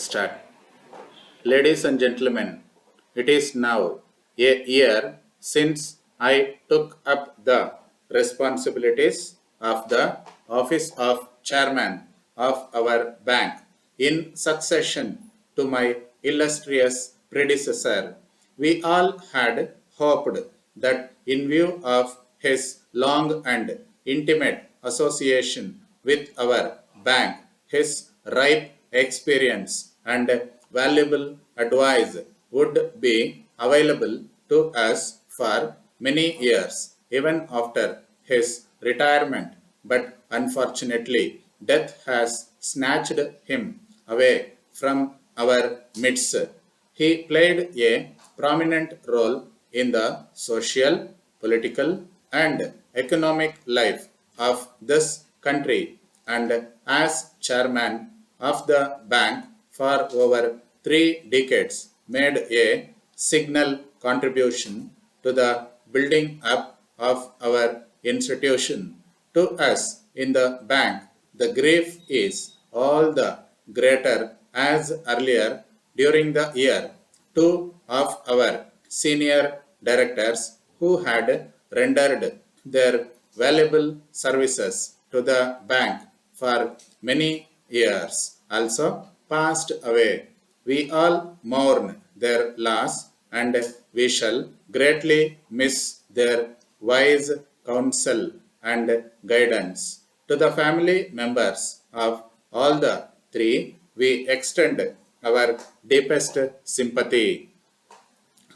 Start. Ladies and gentlemen, it is now a year since I took up the responsibilities of the office of chairman of our bank in succession to my illustrious predecessor. We all had hoped that in view of his long and intimate association with our bank, his ripe experience and valuable advice would be available to us for many years, even after his retirement. But unfortunately, death has snatched him away from our midst. He played a prominent role in the social, political, and economic life of this country, and as chairman of the bank for over 3 decades, made a signal contribution to the building up of our institution. To us in the bank, the grief is all the greater as earlier during the year, two of our senior directors who had rendered their valuable services to the bank for many years also passed away. We all mourn their loss and we shall greatly miss their wise counsel and guidance. To the family members of all the three, we extend our deepest sympathy.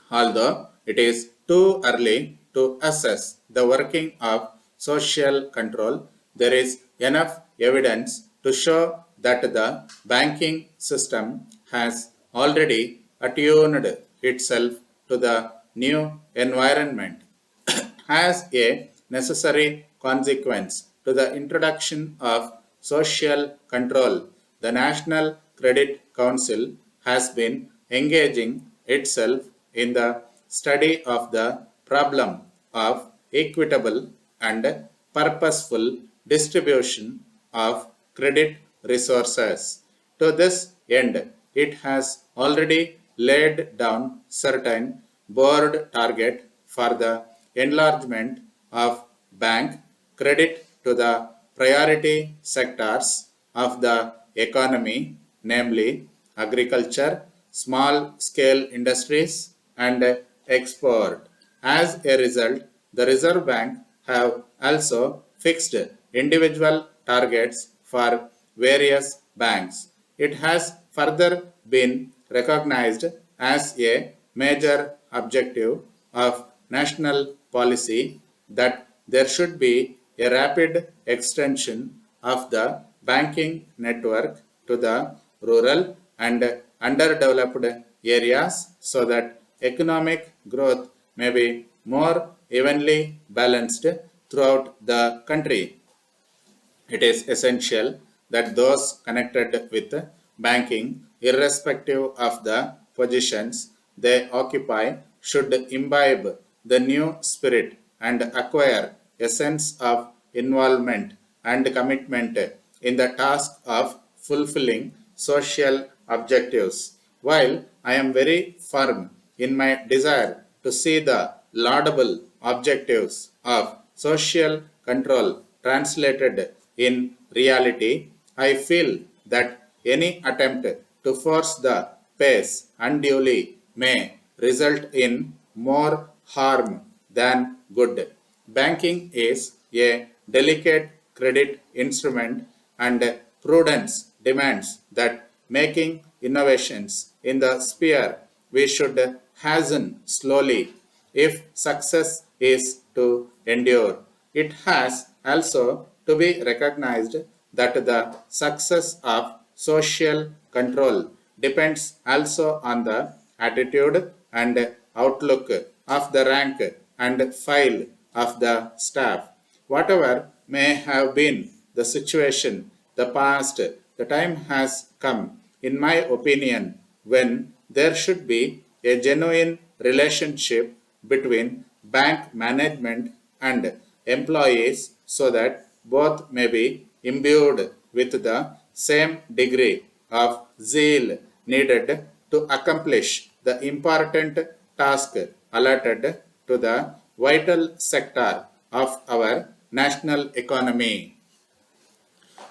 Although it is too early to assess the working of social control, there is enough evidence to show that the banking system has already attuned itself to the new environment. As a necessary consequence to the introduction of social control, the National Credit Council has been engaging itself in the study of the problem of equitable and purposeful distribution of credit resources. To this end, it has already laid down certain board target for the enlargement of bank credit to the priority sectors of the economy, namely agriculture, small scale industries, and export. As a result, the Reserve Bank have also fixed individual targets for various banks. It has further been recognized as a major objective of national policy that there should be a rapid extension of the banking network to the rural and underdeveloped areas so that economic growth may be more evenly balanced throughout the country. It is essential that those connected with banking, irrespective of the positions they occupy, should imbibe the new spirit and acquire a sense of involvement and commitment in the task of fulfilling social objectives. While I am very firm in my desire to see the laudable objectives of social control translated in reality, I feel that any attempt to force the pace unduly may result in more harm than good. Banking is a delicate credit instrument and prudence demands that making innovations in the sphere we should hasten slowly if success is to endure. It has also to be recognized that the success of social control depends also on the attitude and outlook of the rank and file of the staff. Whatever may have been the situation, the past, the time has come, in my opinion, when there should be a genuine relationship between bank management and employees so that both may be imbued with the same degree of zeal needed to accomplish the important task allotted to the vital sector of our national economy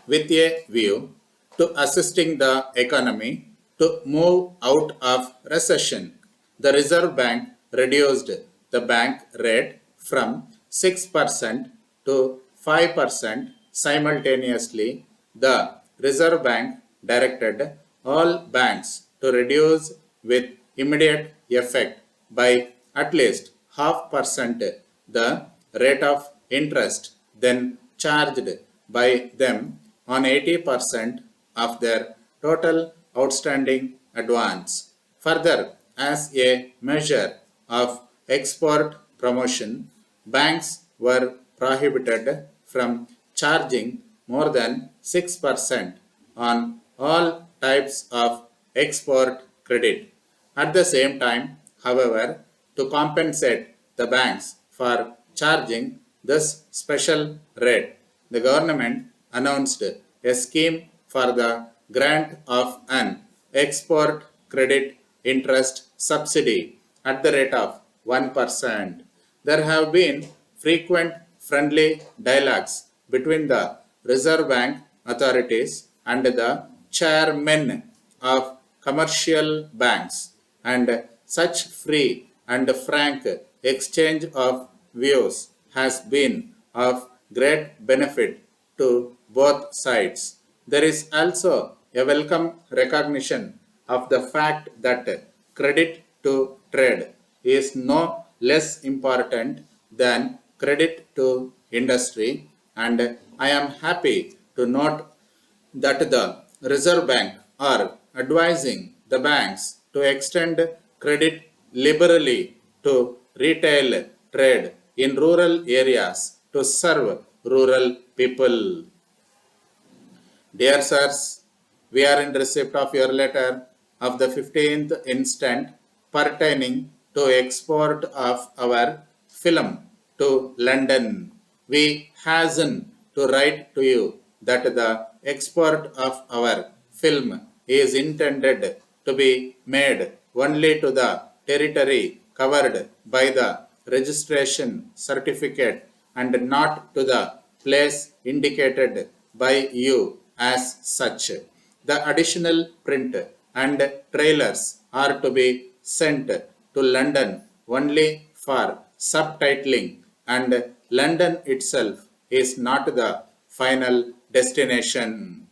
with a view to assisting the economy to move out of recession. The Reserve Bank reduced the bank rate from 6% to 5% simultaneously. The Reserve Bank directed all banks to reduce with immediate effect by at least half percent the rate of interest then charged by them on 80% of their total outstanding advance. Further, as a measure of export promotion, banks were prohibited from charging more than 6% on all types of export credit. At the same time, however, to compensate the banks for charging this special rate, the government announced a scheme for the grant of an export credit interest subsidy at the rate of 1%. There have been frequent friendly dialogues between the Reserve Bank authorities and the chairmen of commercial banks, and such free and frank exchange of views has been of great benefit to both sides. There is also a welcome recognition of the fact that credit to trade is no less important than credit to industry, and I am happy to note that the Reserve Bank are advising the banks to extend credit liberally to retail trade in rural areas to serve rural people. Dear sirs, we are in receipt of your letter of the 15th instant pertaining to export of our film to London. We hasten to write to you that the export of our film is intended to be made only to the territory covered by the registration certificate and not to the place indicated by you as such. The additional print and trailers are to be sent to London only for subtitling, and London itself is not the final destination.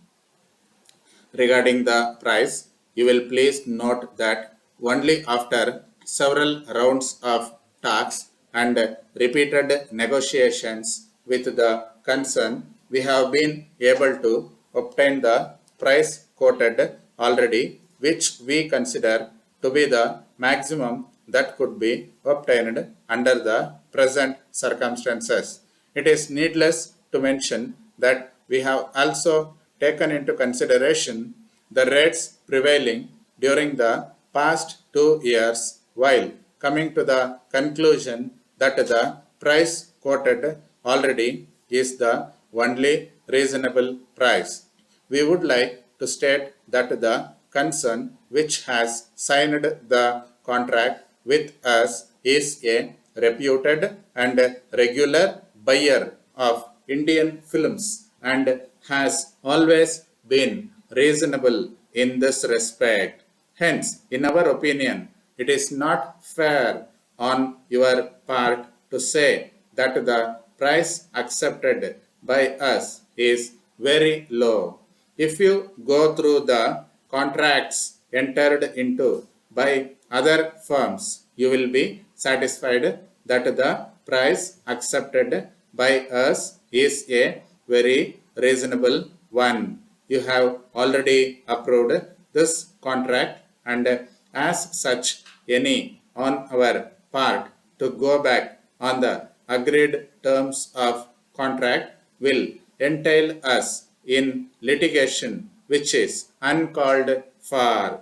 Regarding the price, you will please note that only after several rounds of talks and repeated negotiations with the concern, we have been able to obtain the price quoted already, which we consider to be the maximum that could be obtained under the present circumstances. It is needless to mention that we have also taken into consideration the rates prevailing during the past 2 years, while coming to the conclusion that the price quoted already is the only reasonable price. We would like to state that the concern which has signed the contract with us is a reputed and regular buyer of Indian films and has always been reasonable in this respect. Hence, in our opinion, it is not fair on your part to say that the price accepted by us is very low. If you go through the contracts entered into by other firms, you will be satisfied that the price accepted by us is a very reasonable one. You have already approved this contract, and as such, any on our part to go back on the agreed terms of contract will entail us in litigation which is uncalled for.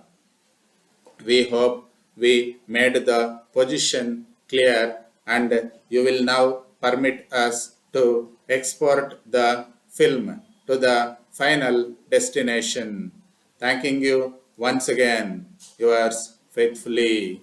We hope we made the position clear, and you will now permit us to export the film to the final destination. Thanking you Once again, yours faithfully.